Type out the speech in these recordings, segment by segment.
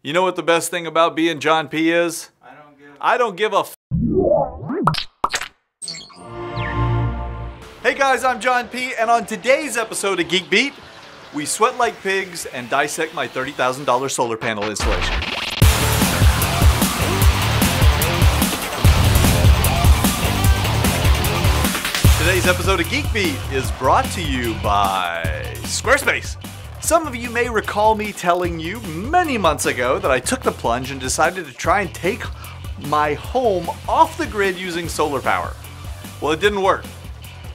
You know what the best thing about being John P is? I don't give a f. Hey guys, I'm John P, and on today's episode of Geek Beat, we sweat like pigs and dissect my $30,000 solar panel installation. Today's episode of Geek Beat is brought to you by Squarespace. Some of you may recall me telling you many months ago that I took the plunge and decided to try and take my home off the grid using solar power. Well, it didn't work.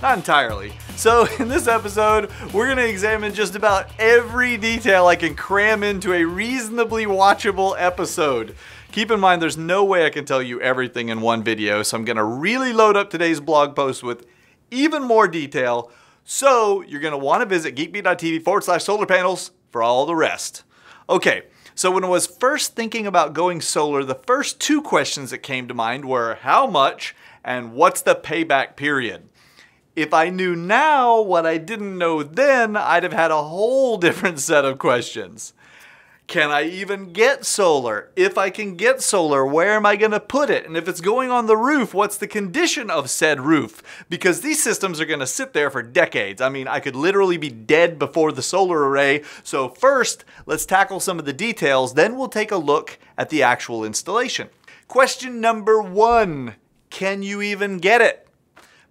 Not entirely. So in this episode, we're going to examine just about every detail I can cram into a reasonably watchable episode. Keep in mind, there's no way I can tell you everything in one video, so I'm going to really load up today's blog post with even more detail. So you're going to want to visit geekbeat.tv/solar panels for all the rest. Okay, so when I was first thinking about going solar, the first two questions that came to mind were how much and what's the payback period? If I knew now what I didn't know then, I'd have had a whole different set of questions. Can I even get solar? If I can get solar, where am I going to put it? And if it's going on the roof, what's the condition of said roof? Because these systems are going to sit there for decades. I mean, I could literally be dead before the solar array. So first, let's tackle some of the details. Then we'll take a look at the actual installation. Question number one, can you even get it?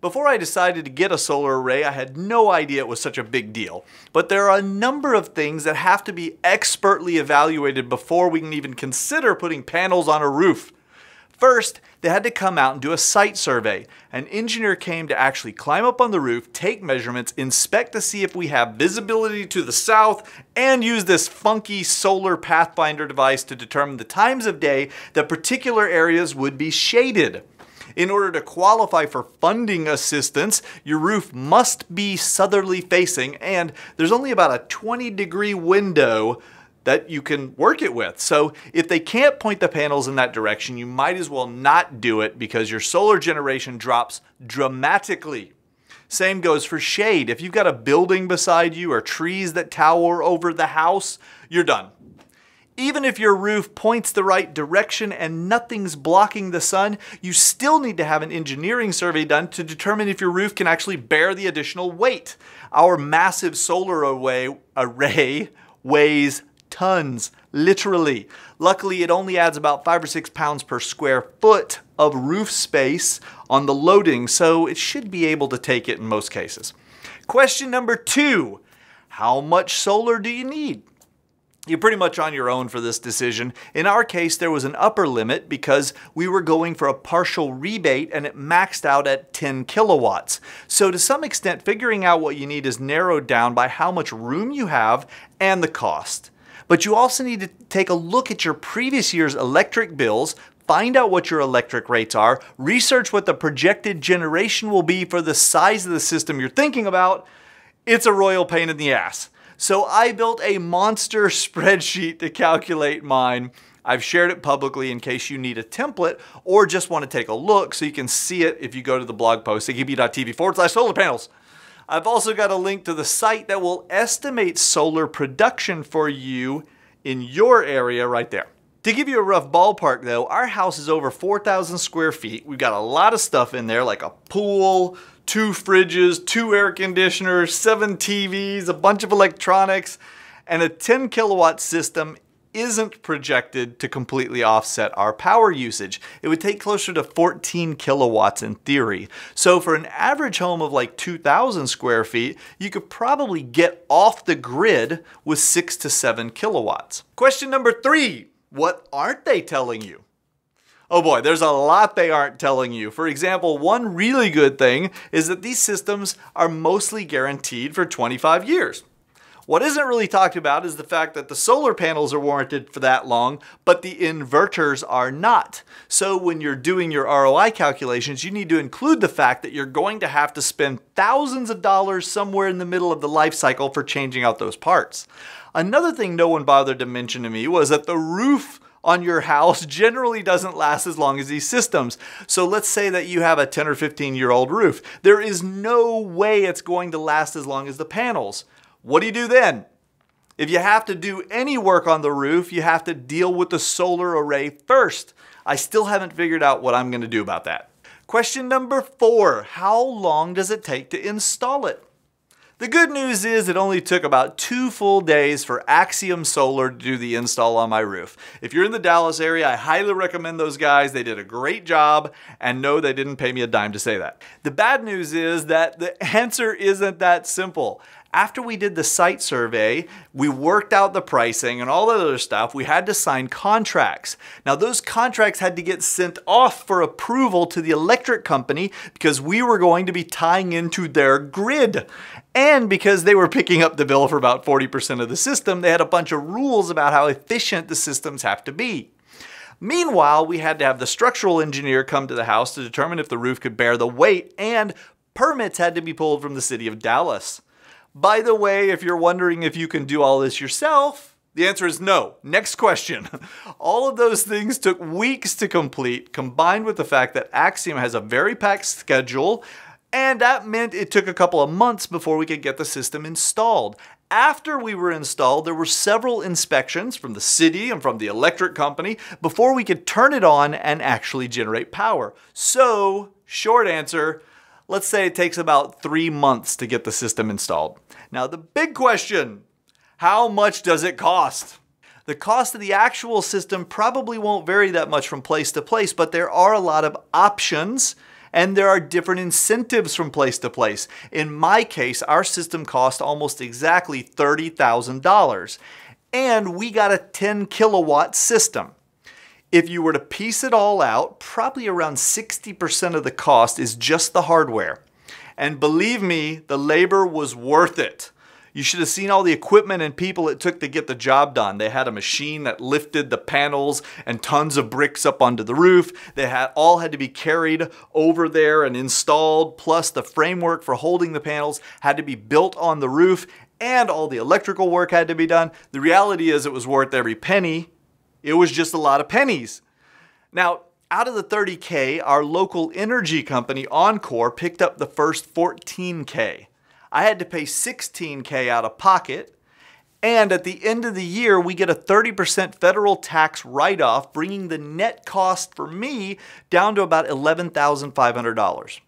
Before I decided to get a solar array, I had no idea it was such a big deal. But there are a number of things that have to be expertly evaluated before we can even consider putting panels on a roof. First, they had to come out and do a site survey. An engineer came to actually climb up on the roof, take measurements, inspect to see if we have visibility to the south, and use this funky solar pathfinder device to determine the times of day that particular areas would be shaded. In order to qualify for funding assistance, your roof must be southerly facing, and there's only about a 20-degree window that you can work it with. So if they can't point the panels in that direction, you might as well not do it because your solar generation drops dramatically. Same goes for shade. If you've got a building beside you or trees that tower over the house, you're done. Even if your roof points the right direction and nothing's blocking the sun, you still need to have an engineering survey done to determine if your roof can actually bear the additional weight. Our massive solar array weighs tons, literally. Luckily, it only adds about 5 or 6 pounds per square foot of roof space on the loading, so it should be able to take it in most cases. Question number two, how much solar do you need? You're pretty much on your own for this decision. In our case, there was an upper limit because we were going for a partial rebate and it maxed out at 10 kilowatts. So to some extent, figuring out what you need is narrowed down by how much room you have and the cost. But you also need to take a look at your previous year's electric bills, find out what your electric rates are, research what the projected generation will be for the size of the system you're thinking about. It's a royal pain in the ass. So I built a monster spreadsheet to calculate mine. I've shared it publicly in case you need a template or just want to take a look so you can see it if you go to the blog post at geekbeat.tv/solar panels. I've also got a link to the site that will estimate solar production for you in your area right there. To give you a rough ballpark though, our house is over 4,000 square feet. We've got a lot of stuff in there like a pool, 2 fridges, 2 air conditioners, 7 TVs, a bunch of electronics, and a 10 kilowatt system isn't projected to completely offset our power usage. It would take closer to 14 kilowatts in theory. So for an average home of like 2,000 square feet, you could probably get off the grid with 6 to 7 kilowatts. Question number 3, what aren't they telling you? Oh boy, there's a lot they aren't telling you. For example, one really good thing is that these systems are mostly guaranteed for 25 years. What isn't really talked about is the fact that the solar panels are warranted for that long, but the inverters are not. So when you're doing your ROI calculations, you need to include the fact that you're going to have to spend thousands of dollars somewhere in the middle of the life cycle for changing out those parts. Another thing no one bothered to mention to me was that the roof on your house generally doesn't last as long as these systems. So let's say that you have a 10 or 15-year-old roof. There is no way it's going to last as long as the panels. What do you do then? If you have to do any work on the roof, you have to deal with the solar array first. I still haven't figured out what I'm going to do about that. Question number 4, how long does it take to install it? The good news is it only took about 2 full days for Axiom Solar to do the install on my roof. If you're in the Dallas area, I highly recommend those guys. They did a great job, and no, they didn't pay me a dime to say that. The bad news is that the answer isn't that simple. After we did the site survey, we worked out the pricing and all that other stuff. We had to sign contracts. Now those contracts had to get sent off for approval to the electric company because we were going to be tying into their grid. And because they were picking up the bill for about 40% of the system, they had a bunch of rules about how efficient the systems have to be. Meanwhile, we had to have the structural engineer come to the house to determine if the roof could bear the weight, and permits had to be pulled from the city of Dallas. By the way, if you're wondering if you can do all this yourself, the answer is no. Next question. All of those things took weeks to complete, combined with the fact that Axiom has a very packed schedule, and that meant it took a couple of months before we could get the system installed. After we were installed, there were several inspections from the city and from the electric company before we could turn it on and actually generate power. So, short answer, let's say it takes about 3 months to get the system installed. Now the big question, how much does it cost? The cost of the actual system probably won't vary that much from place to place, but there are a lot of options and there are different incentives from place to place. In my case, our system cost almost exactly $30,000 and we got a 10 kilowatt system. If you were to piece it all out, probably around 60% of the cost is just the hardware. And believe me, the labor was worth it. You should have seen all the equipment and people it took to get the job done. They had a machine that lifted the panels and tons of bricks up onto the roof. They all had to be carried over there and installed, plus the framework for holding the panels had to be built on the roof, and all the electrical work had to be done. The reality is it was worth every penny. It was just a lot of pennies. Now, out of the $30K, our local energy company, Encore, picked up the first $14K. I had to pay $16K out of pocket, and at the end of the year, we get a 30% federal tax write-off, bringing the net cost for me down to about $11,500.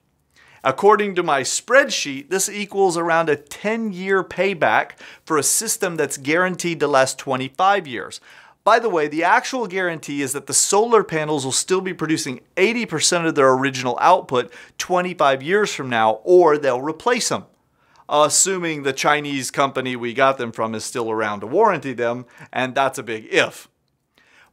According to my spreadsheet, this equals around a 10-year payback for a system that's guaranteed to last 25 years. By the way, the actual guarantee is that the solar panels will still be producing 80% of their original output 25 years from now, or they'll replace them. Assuming the Chinese company we got them from is still around to warranty them, and that's a big if.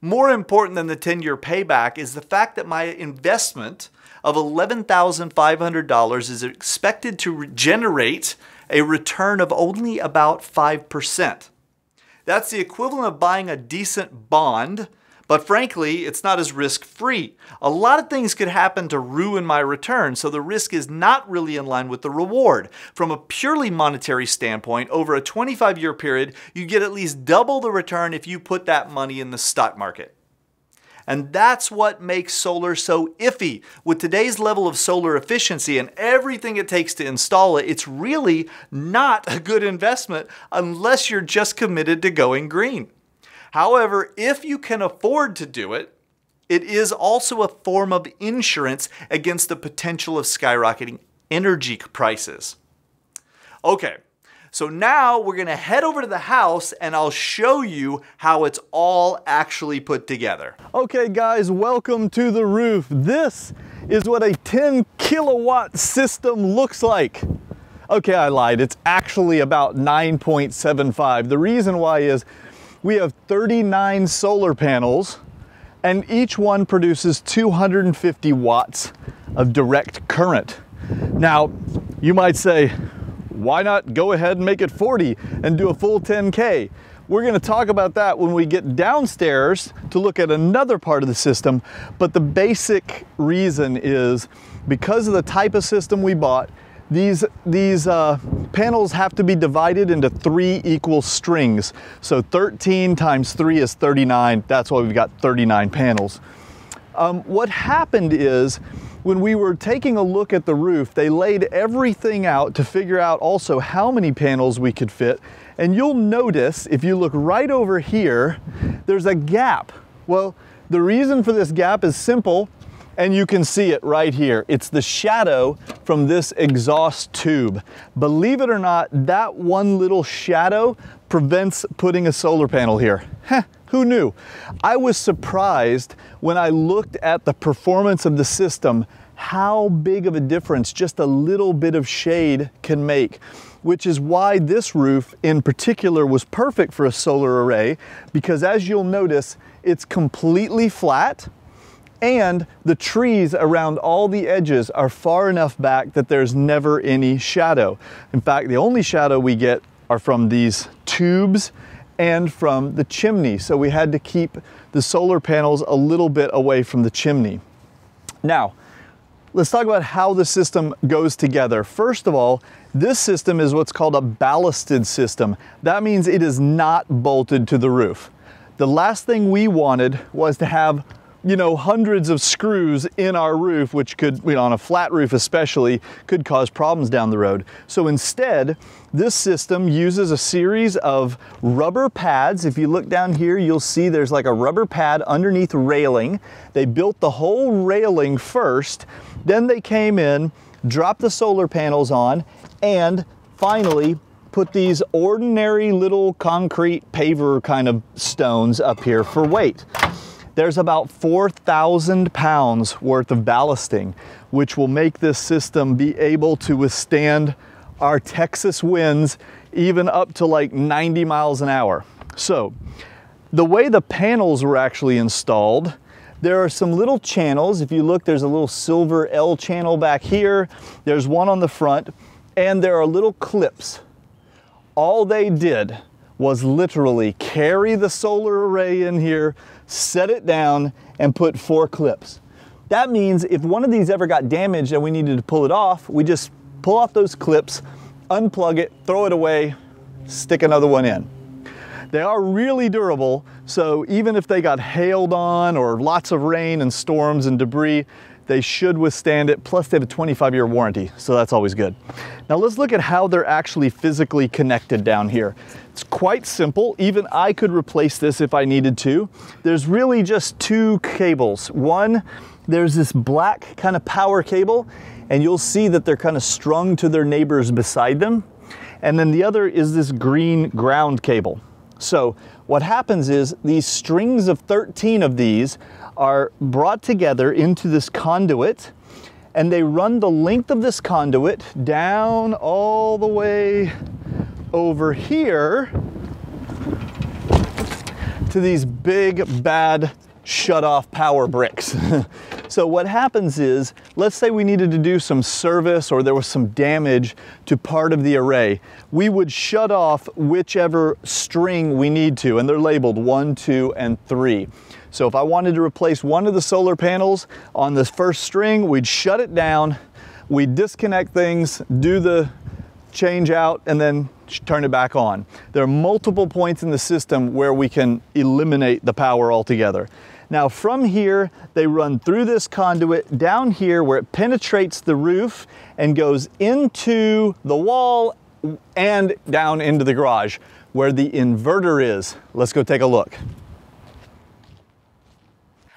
More important than the 10-year payback is the fact that my investment of $11,500 is expected to generate a return of only about 5%. That's the equivalent of buying a decent bond, but frankly, it's not as risk-free. A lot of things could happen to ruin my return, so the risk is not really in line with the reward. From a purely monetary standpoint, over a 25-year period, you get at least double the return if you put that money in the stock market. And that's what makes solar so iffy. With today's level of solar efficiency and everything it takes to install it, it's really not a good investment unless you're just committed to going green. However, if you can afford to do it, it is also a form of insurance against the potential of skyrocketing energy prices. Okay. So now we're going to head over to the house and I'll show you how it's all actually put together. Okay guys, welcome to the roof. This is what a 10 kilowatt system looks like. Okay, I lied. It's actually about 9.75. The reason why is we have 39 solar panels and each one produces 250 watts of direct current. Now, you might say, why not go ahead and make it 40 and do a full 10K? We're going to talk about that when we get downstairs to look at another part of the system, but the basic reason is because of the type of system we bought, these panels have to be divided into 3 equal strings. So 13 times 3 is 39. That's why we've got 39 panels. What happened is, when we were taking a look at the roof, they laid everything out to figure out also how many panels we could fit, And you'll notice, if you look right over here, there's a gap. Well, the reason for this gap is simple, and you can see it right here. It's the shadow from this exhaust tube. Believe it or not, that one little shadow prevents putting a solar panel here. Heh, who knew? I was surprised when I looked at the performance of the system, how big of a difference just a little bit of shade can make, which is why this roof in particular was perfect for a solar array, because as you'll notice, it's completely flat, and the trees around all the edges are far enough back that there's never any shadow. In fact, the only shadow we get are from these tubes and from the chimney. So we had to keep the solar panels a little bit away from the chimney. Now, let's talk about how the system goes together. First of all, this system is what's called a ballasted system. That means it is not bolted to the roof. The last thing we wanted was to have, you know, hundreds of screws in our roof, which could, you know, on a flat roof especially, could cause problems down the road. So instead, this system uses a series of rubber pads. If you look down here, you'll see there's like a rubber pad underneath railing. They built the whole railing first, then they came in, dropped the solar panels on, and finally put these ordinary little concrete paver kind of stones up here for weight. There's about 4,000 pounds worth of ballasting, which will make this system be able to withstand our Texas winds even up to like 90 miles an hour. So the way the panels were actually installed, there are some little channels. If you look, there's a little silver L channel back here. There's one on the front, and there are little clips. All they did was literally carry the solar array in here, set it down, and put 4 clips. That means if one of these ever got damaged and we needed to pull it off, we just pull off those clips, unplug it, throw it away, stick another one in. They are really durable, so even if they got hailed on or lots of rain and storms and debris, they should withstand it. Plus they have a 25-year warranty, so that's always good. Now let's look at how they're actually physically connected down here. It's quite simple. Even I could replace this if I needed to. There's really just 2 cables. One, there's this black kind of power cable, and you'll see that they're kind of strung to their neighbors beside them. And then the other is this green ground cable. So what happens is these strings of 13 of these are brought together into this conduit, and they run the length of this conduit down all the way over here to these big bad shut-off power bricks. So what happens is, let's say we needed to do some service or there was some damage to part of the array. We would shut off whichever string we need to, and they're labeled 1, 2, and 3. So if I wanted to replace one of the solar panels on this first string, we'd shut it down, we'd disconnect things, do the change out, and then turn it back on. There are multiple points in the system where we can eliminate the power altogether. Now from here, they run through this conduit down here where it penetrates the roof and goes into the wall and down into the garage where the inverter is. Let's go take a look.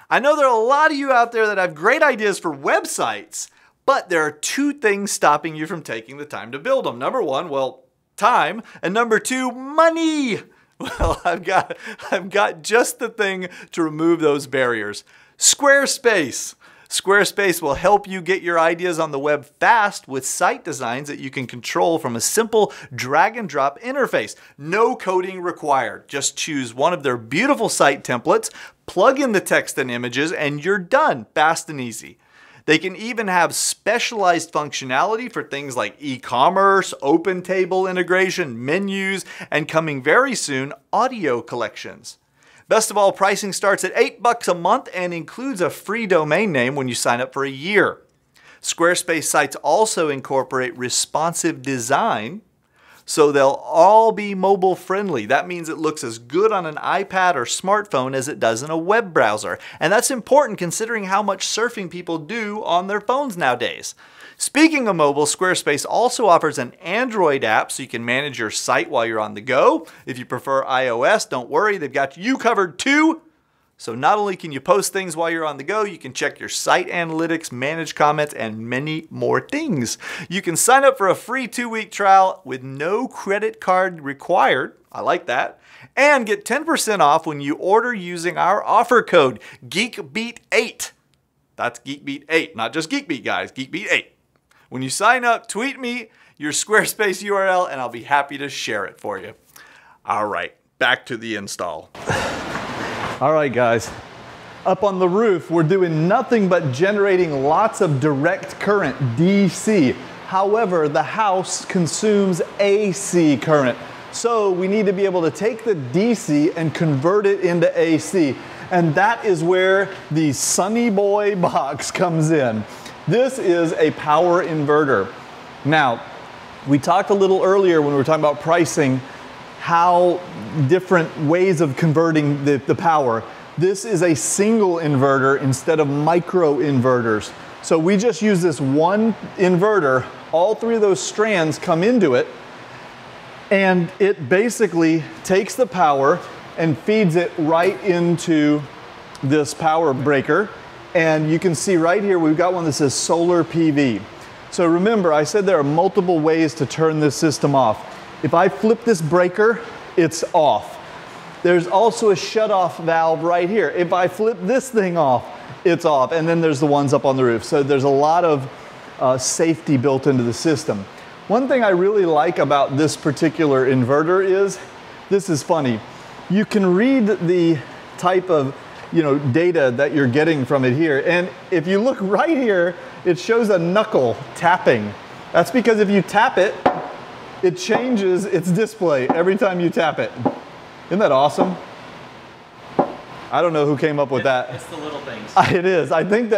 I know there are a lot of you out there that have great ideas for websites, but there are 2 things stopping you from taking the time to build them. Number 1, well, time, and number 2, money. Well, I've got just the thing to remove those barriers. Squarespace. Squarespace will help you get your ideas on the web fast with site designs that you can control from a simple drag and drop interface. No coding required. Just choose one of their beautiful site templates, plug in the text and images, and you're done. Fast and easy. They can even have specialized functionality for things like e-commerce, open table integration, menus, and coming very soon, audio collections. Best of all, pricing starts at $8 a month and includes a free domain name when you sign up for a year. Squarespace sites also incorporate responsive design, so they'll all be mobile friendly. That means it looks as good on an iPad or smartphone as it does in a web browser. And that's important considering how much surfing people do on their phones nowadays. Speaking of mobile, Squarespace also offers an Android app so you can manage your site while you're on the go. If you prefer iOS, don't worry, they've got you covered too. So not only can you post things while you're on the go, you can check your site analytics, manage comments, and many more things. You can sign up for a free 2-week trial with no credit card required. I like that. And get 10% off when you order using our offer code, GeekBeat8. That's GeekBeat8, not just GeekBeat, guys, GeekBeat8. When you sign up, tweet me your Squarespace URL and I'll be happy to share it for you. All right, back to the install. All right, guys, up on the roof, we're doing nothing but generating lots of direct current, DC. However, the house consumes AC current. So we need to be able to take the DC and convert it into AC. And that is where the Sunnyboy Box comes in. This is a power inverter. Now, we talked a little earlier when we were talking about pricing, how different ways of converting the power. This is a single inverter instead of micro inverters. So we just use this one inverter, all three of those strands come into it, and it basically takes the power and feeds it right into this power breaker. And you can see right here, we've got one that says solar PV. So remember, I said there are multiple ways to turn this system off. If I flip this breaker, it's off. There's also a shut-off valve right here. If I flip this thing off, it's off. And then there's the ones up on the roof. So there's a lot of safety built into the system. One thing I really like about this particular inverter is, this is funny, you can read the type of data that you're getting from it here. And if you look right here, it shows a knuckle tapping. That's because if you tap it, it changes its display every time you tap it. Isn't that awesome? I don't know who came up with that. It's the little things. It is. I think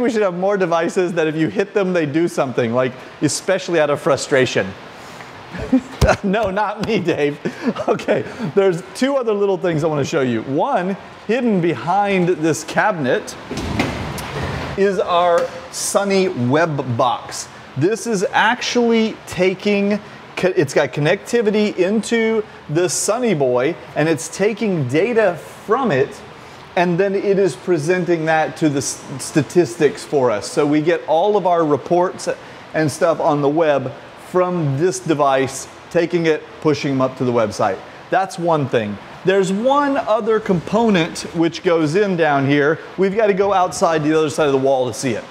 we should have more devices that if you hit them, they do something, like especially out of frustration. No, not me, Dave. Okay, there's two other little things I want to show you. One, hidden behind this cabinet is our Sunnyboy Box. This is actually it's got connectivity into the Sunnyboy, and it's taking data from it, and then it is presenting that to the statistics for us. So we get all of our reports and stuff on the web from this device, taking it, pushing them up to the website. That's one thing. There's one other component which goes in down here. We've got to go outside the other side of the wall to see it.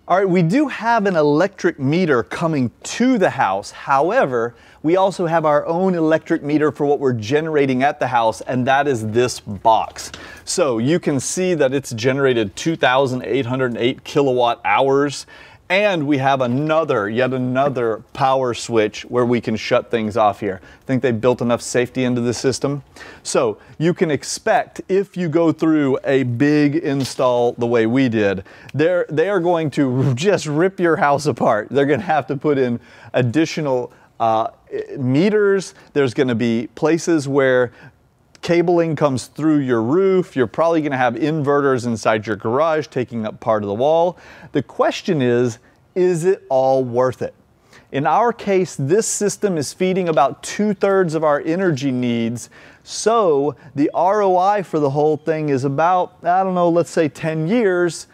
All right, we do have an electric meter coming to the house. However, we also have our own electric meter for what we're generating at the house, and that is this box. So you can see that it's generated 2,808 kilowatt hours. And we have yet another power switch where we can shut things off here. I think they built enough safety into the system. So you can expect, if you go through a big install the way we did, they are going to just rip your house apart. They're going to have to put in additional meters. There's going to be places where cabling comes through your roof. You're probably going to have inverters inside your garage taking up part of the wall. The question is it all worth it? In our case, this system is feeding about 2/3 of our energy needs. So the ROI for the whole thing is about, I don't know, let's say 10 years.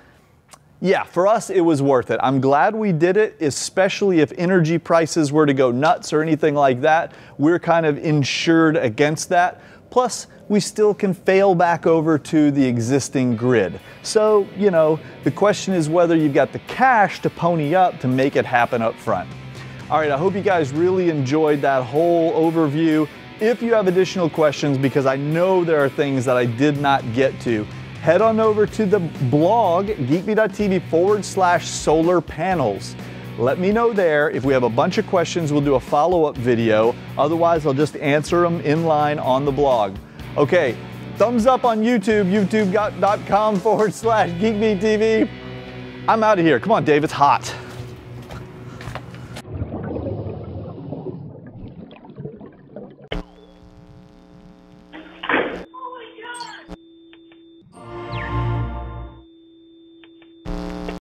Yeah, for us, it was worth it. I'm glad we did it, especially if energy prices were to go nuts or anything like that. We're kind of insured against that. Plus, we still can fail back over to the existing grid. So, the question is whether you've got the cash to pony up to make it happen up front. All right, I hope you guys really enjoyed that whole overview. If you have additional questions, because I know there are things that I did not get to, head on over to the blog, geekbee.tv/solar panels. Let me know there. If we have a bunch of questions, we'll do a follow-up video. Otherwise, I'll just answer them in line on the blog. Okay, thumbs up on YouTube, youtube.com/geekbeettv. I'm out of here. Come on, Dave, it's hot.